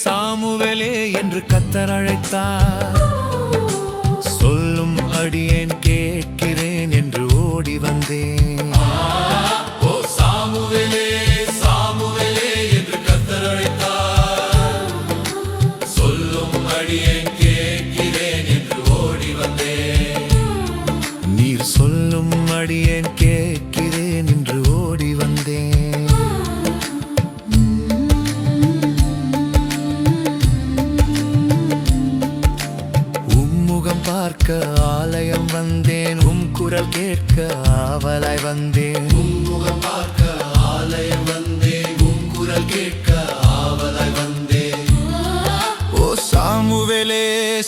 சாமுவேலே என்று கர்த்தர் அழைத்தார். சொல்லும் அடியேன் கேட்கிறேன் என்று ஓடி வந்தேன். ஓ சாமுவேலே சாமுவேலே என்று கர்த்தர் அழைத்தார். சொல்லும் அடியேன் கேட்கிறேன் என்று ஓடி வந்தேன். நீர் சொல்லும் அடியேன் கேட்கிறேன் என்று ஓடி வந்தேன். பார்க்க ஆலயம் வந்தேன், குரல் கேட்க ஆவலாய் வந்தேன். முகம் பார்க்க ஆலயம் வந்தேன், குரல் கேட்க ஆவலாய் வந்தேன். ஓ சாமுவேலே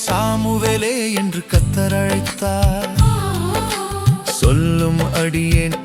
சாமுவேலே என்று கர்த்தர் அழைத்தார். சொல்லும் அடியேன்